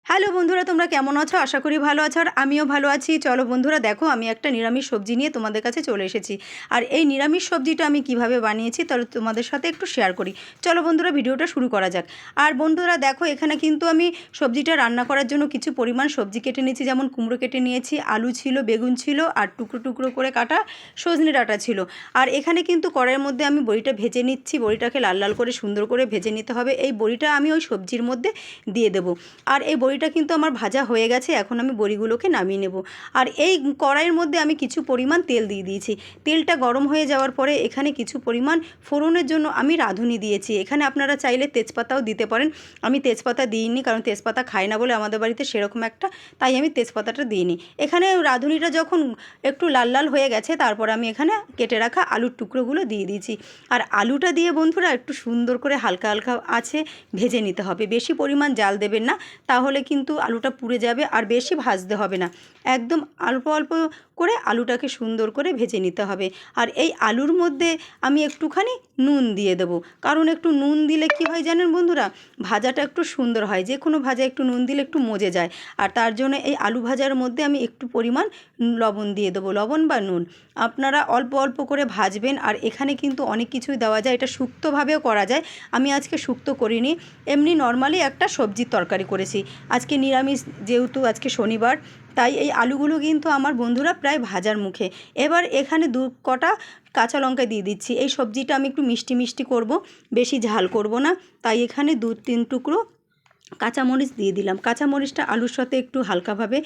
Hello বন্ধুরা, তোমরা কেমন আছো? আশা করি ভালো আছো, আর আমিও ভালো আছি। চলো বন্ধুরা, দেখো আমি একটা নিরামিষ সবজি নিয়ে তোমাদের কাছে চলে এসেছি। আর এই নিরামিষ সবজিটা আমি কিভাবে বানিয়েছি তাহলে তোমাদের সাথে একটু শেয়ার করি। চলো বন্ধুরা, ভিডিওটা শুরু করা যাক। আর বন্ধুরা দেখো, এখানে কিন্তু আমি সবজিটা রান্না করার জন্য কিছু পরিমাণ সবজি কেটে নিয়েছি। যেমন কুমড়ো কেটে নিয়েছি, আলু ছিল, বেগুন ছিল, আর টুকরো টুকরো করে কাটা সজনে ডাঁটা ছিল। আর এখানে কিন্তু কড়াইয়ের মধ্যে আমি বড়িটা ভেজে নিচ্ছি। বড়িটাকে লাল লাল করে সুন্দর করে ভেজে নিতে হবে। এই বড়িটা আমি ওই সবজির মধ্যে দিয়ে দেবো। আর এই বড়িটা কিন্তু আমার ভাজা হয়ে গেছে। এখন আমি বড়িগুলোকে নামিয়ে নেব। আর এই কড়াইয়ের মধ্যে আমি কিছু পরিমাণ তেল দিয়ে দিয়েছি। তেলটা গরম হয়ে যাওয়ার পরে এখানে কিছু পরিমাণ ফোড়নের জন্য আমি রাঁধুনি দিয়েছি। এখানে আপনারা চাইলে তেজপাতাও দিতে পারেন। আমি তেজপাতা দিইনি, কারণ তেজপাতা খাই না বলে আমাদের বাড়িতে সেরকম একটা, তাই আমি তেজপাতাটা দিইনি। এখানে রাঁধুনিটা যখন একটু লাল লাল হয়ে গেছে, তারপর আমি এখানে কেটে রাখা আলুর টুকরোগুলো দিয়ে দিয়েছি। আর আলুটা দিয়ে বন্ধুরা একটু সুন্দর করে হালকা হালকা আছে ভেজে নিতে হবে। বেশি পরিমাণ জাল দেবেন না, তাহলে কিন্তু আলুটা পুড়ে যাবে। আর বেশি ভাজতে হবে না, একদম অল্প অল্প করে আলুটাকে সুন্দর করে ভেজে নিতে হবে। আর এই আলুর মধ্যে আমি একটুখানি নুন দিয়ে দেবো, কারণ একটু নুন দিলে কি হয় জানেন বন্ধুরা, ভাজাটা একটু সুন্দর হয়। যে কোনো ভাজা একটু নুন দিলে একটু মজে যায়। আর তার জন্য এই আলু ভাজার মধ্যে আমি একটু পরিমাণ লবণ দিয়ে দেবো, লবণ বা নুন। আপনারা অল্প অল্প করে ভাজবেন। আর এখানে কিন্তু অনেক কিছুই দেওয়া যায়, এটা শুক্তোভাবেও করা যায়। আমি আজকে শুক্তো করিনি, এমনি নর্মালি একটা সবজির তরকারি করেছি। আজকে নিরামিষ, যেহেতু আজকে শনিবার, তাই এই আলুগুলো কিন্তু আমার বন্ধুরা প্রায় ভাজার মুখে। এবার এখানে দু কটা কাঁচা লঙ্কা দিয়ে দিচ্ছি। এই সবজিটা আমি একটু মিষ্টি মিষ্টি করব, বেশি ঝাল করব না, তাই এখানে 2-3 টুকরো কাঁচামরিচ দিয়ে দিলাম। কাঁচামরিচটা আলুর সাথে একটু হালকাভাবে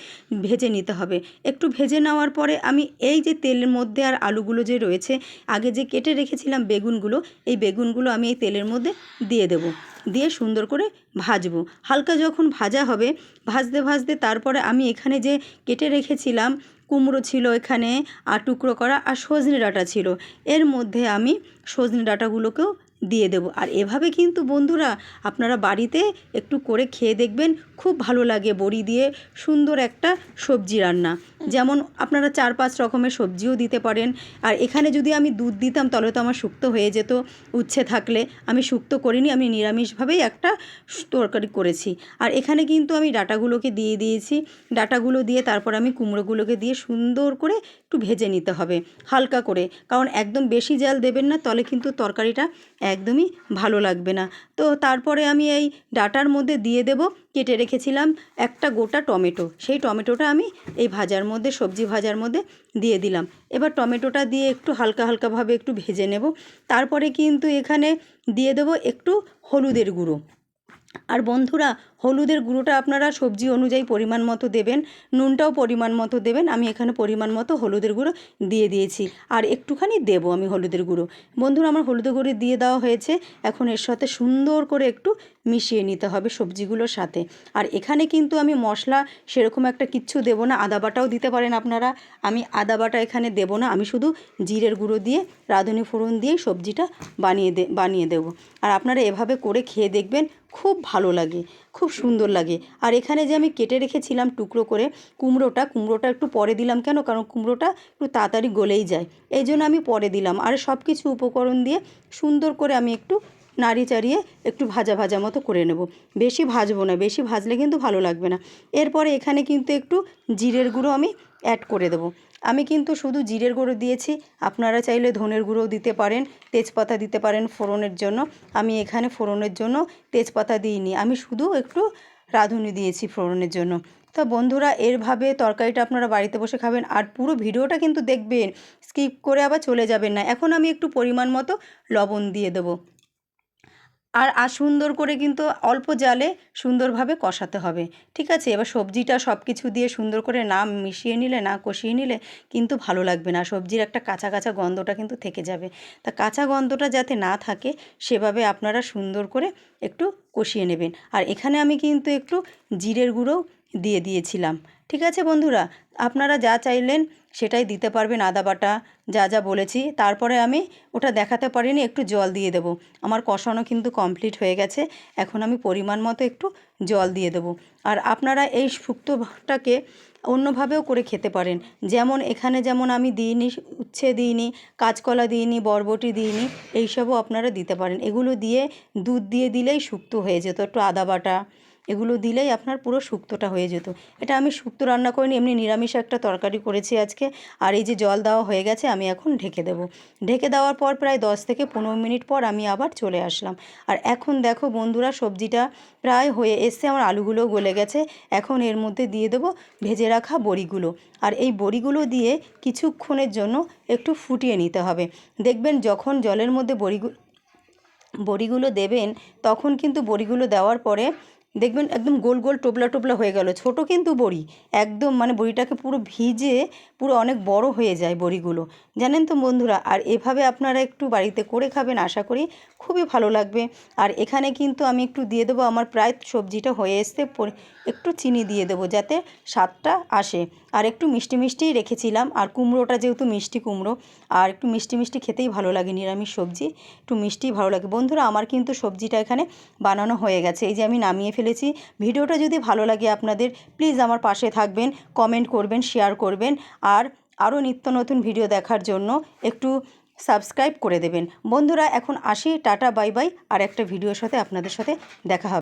ভেজে নিতে হবে। একটু ভেজে নেওয়ার পরে আমি এই যে তেলের মধ্যে আর আলুগুলো যে রয়েছে, আগে যে কেটে রেখেছিলাম বেগুনগুলো, এই বেগুনগুলো আমি এই তেলের মধ্যে দিয়ে দেব। দিয়ে সুন্দর করে ভাজবো। হালকা যখন ভাজা হবে, ভাজতে ভাজতে তারপরে আমি এখানে যে কেটে রেখেছিলাম, কুমড়ো ছিল এখানে, আর টুকরো করা, আর সজনে ডাঁটা ছিল, এর মধ্যে আমি সজনে ডাঁটাগুলোকেও দিয়ে দেবো। আর এভাবে কিন্তু বন্ধুরা আপনারা বাড়িতে একটু করে খেয়ে দেখবেন, খুব ভালো লাগে বড়ি দিয়ে সুন্দর একটা সবজি রান্না। যেমন আপনারা 4-5 রকমের সবজিও দিতে পারেন। আর এখানে যদি আমি দুধ দিতাম তাহলে তো আমার শুক্তো হয়ে যেত, উচ্ছে থাকলে। আমি শুক্তো করিনি, আমি নিরামিষভাবেই একটা তরকারি করেছি। আর এখানে কিন্তু আমি ডাঁটাগুলোকে দিয়ে দিয়েছি। ডাঁটাগুলো দিয়ে তারপর আমি কুমড়োগুলোকে দিয়ে সুন্দর করে একটু ভেজে নিতে হবে হালকা করে, কারণ একদম বেশি জাল দেবেন না, তাহলে কিন্তু তরকারিটা একদমই ভালো লাগবে না। তো তারপরে আমি এই ডাঁটার মধ্যে দিয়ে দেব কেটে রেখেছিলাম একটা গোটা টমেটো। সেই টমেটোটা আমি এই ভাজার মধ্যে, সবজি ভাজার মধ্যে দিয়ে দিলাম। এবার টমেটোটা দিয়ে একটু হালকা হালকাভাবে একটু ভেজে নেব। তারপরে কিন্তু এখানে দিয়ে দেব একটু হলুদের গুঁড়ো। আর বন্ধুরা, হলুদের গুঁড়োটা আপনারা সবজি অনুযায়ী পরিমাণ মতো দেবেন, নুনটাও পরিমাণ মতো দেবেন। আমি এখানে পরিমাণ মতো হলুদের গুঁড়ো দিয়ে দিয়েছি, আর একটুখানি দেবো আমি হলুদের গুঁড়ো। বন্ধুরা, আমার হলুদের গুঁড়ো দিয়ে দেওয়া হয়েছে। এখন এর সাথে সুন্দর করে একটু মিশিয়ে নিতে হবে সবজিগুলোর সাথে। আর এখানে কিন্তু আমি মশলা সেরকম একটা কিচ্ছু দেবো না। আদা বাটাও দিতে পারেন আপনারা, আমি আদা বাটা এখানে দেবো না। আমি শুধু জিরের গুঁড়ো দিয়ে, রাঁধুনি ফোড়ন দিয়ে সবজিটা বানিয়ে দেবো। আর আপনারা এভাবে করে খেয়ে দেখবেন, খুব ভালো লাগে, খুব সুন্দর লাগে। আর এখানে যে আমি কেটে রেখেছিলাম টুকরো করে কুমড়োটা একটু পরে দিলাম। কেন? কারণ কুমড়োটা একটু তাড়াতাড়ি গলেই যায়, এই জন্য আমি পরে দিলাম। আর সব কিছু উপকরণ দিয়ে সুন্দর করে আমি একটু নাড়ি চাড়িয়ে একটু ভাজা ভাজা মতো করে নেব। বেশি ভাজবো না, বেশি ভাজলে কিন্তু ভালো লাগবে না। এরপরে এখানে কিন্তু একটু জিরের গুঁড়ো আমি অ্যাড করে দেবো। আমি কিন্তু শুধু জিরের গুঁড়ো দিয়েছি, আপনারা চাইলে ধনের গুঁড়োও দিতে পারেন, তেজপাতা দিতে পারেন ফোড়নের জন্য। আমি এখানে ফোড়নের জন্য তেজপাতা দিইনি, আমি শুধু একটু রাঁধুনি দিয়েছি ফোড়নের জন্য। তা বন্ধুরা, এরভাবে তরকারিটা আপনারা বাড়িতে বসে খাবেন। আর পুরো ভিডিওটা কিন্তু দেখবেন, স্কিপ করে আবার চলে যাবেন না। এখন আমি একটু পরিমাণ মতো লবণ দিয়ে দেবো। আর সুন্দর করে কিন্তু অল্প জালে সুন্দরভাবে কষাতে হবে। ঠিক আছে? এবার সবজিটা সব কিছু দিয়ে সুন্দর করে না মিশিয়ে নিলে, না কষিয়ে নিলে কিন্তু ভালো লাগবে না। সবজির একটা কাঁচা কাঁচা গন্ধটা কিন্তু থেকে যাবে। তা কাঁচা গন্ধটা যাতে না থাকে, সেভাবে আপনারা সুন্দর করে একটু কষিয়ে নেবেন। আর এখানে আমি কিন্তু একটু জিরের গুঁড়োও দিয়ে দিয়েছিলাম। ঠিক আছে বন্ধুরা? আপনারা যা চাইলেন সেটাই দিতে পারবেন, আদা বাটা, যা যা বলেছি। তারপরে আমি ওটা দেখাতে পারিনি, একটু জল দিয়ে দেবো। আমার কষানো কিন্তু কমপ্লিট হয়ে গেছে। এখন আমি পরিমাণ মতো একটু জল দিয়ে দেবো। আর আপনারা এই শুক্তোটাকে অন্যভাবেও করে খেতে পারেন। যেমন এখানে যেমন আমি দিইনি, উচ্ছে দিইনি, কাঁচকলা দিইনি, বরবটি দিইনি, এইসবও আপনারা দিতে পারেন। এগুলো দিয়ে দুধ দিয়ে দিলেই শুক্তো হয়ে যেত। একটু আদা বাটা, এগুলো দিলেই আপনার পুরো শুক্তোটা হয়ে যেত। এটা আমি শুক্তো রান্না করিনি, এমনি নিরামিষ একটা তরকারি করেছি আজকে। আর এই যে জল দেওয়া হয়ে গেছে, আমি এখন ঢেকে দেবো। ঢেকে দেওয়ার পর প্রায় 10 থেকে 15 মিনিট পর আমি আবার চলে আসলাম। আর এখন দেখো বন্ধুরা, সবজিটা প্রায় হয়ে এসছে, আমার আলুগুলোও গলে গেছে। এখন এর মধ্যে দিয়ে দেবো ভেজে রাখা বড়িগুলো। আর এই বড়িগুলো দিয়ে কিছুক্ষণের জন্য একটু ফুটিয়ে নিতে হবে। দেখবেন যখন জলের মধ্যে বড়িগুলো দেবেন, তখন কিন্তু বড়িগুলো দেওয়ার পরে দেখবেন একদম গোল গোল টোপলা টোপলা হয়ে গেল। ছোট কিন্তু বড়ি, একদম মানে বড়িটাকে পুরো ভিজে পুরো অনেক বড় হয়ে যায় বড়িগুলো, জানেন তো বন্ধুরা। আর এভাবে আপনারা একটু বাড়িতে করে খাবেন, আশা করি খুবই ভালো লাগবে। আর এখানে কিন্তু আমি একটু দিয়ে দেবো, আমার প্রায় সবজিটা হয়ে এসছে, একটু চিনি দিয়ে দেবো যাতে স্বাদটা আসে। আর একটু মিষ্টি মিষ্টিই রেখেছিলাম, আর কুমড়োটা যেহেতু মিষ্টি কুমড়ো, আর একটু মিষ্টি মিষ্টি খেতেই ভালো লাগে, নিরামিষ সবজি একটু মিষ্টিই ভালো লাগে। বন্ধুরা, আমার কিন্তু সবজিটা এখানে বানানো হয়ে গেছে, এই যে আমি নামিয়ে ফেলেছি। ভিডিওটা যদি ভালো লাগে আপনাদের, প্লিজ আমার পাশে থাকবেন, কমেন্ট করবেন, শেয়ার করবেন, আর আরও নিত্য নতুন ভিডিও দেখার জন্য একটু সাবস্ক্রাইব করে দেবেন। বন্ধুরা, এখন আসি, টাটা বাই বাই। আর একটা ভিডিওর সাথে আপনাদের সাথে দেখা হবে।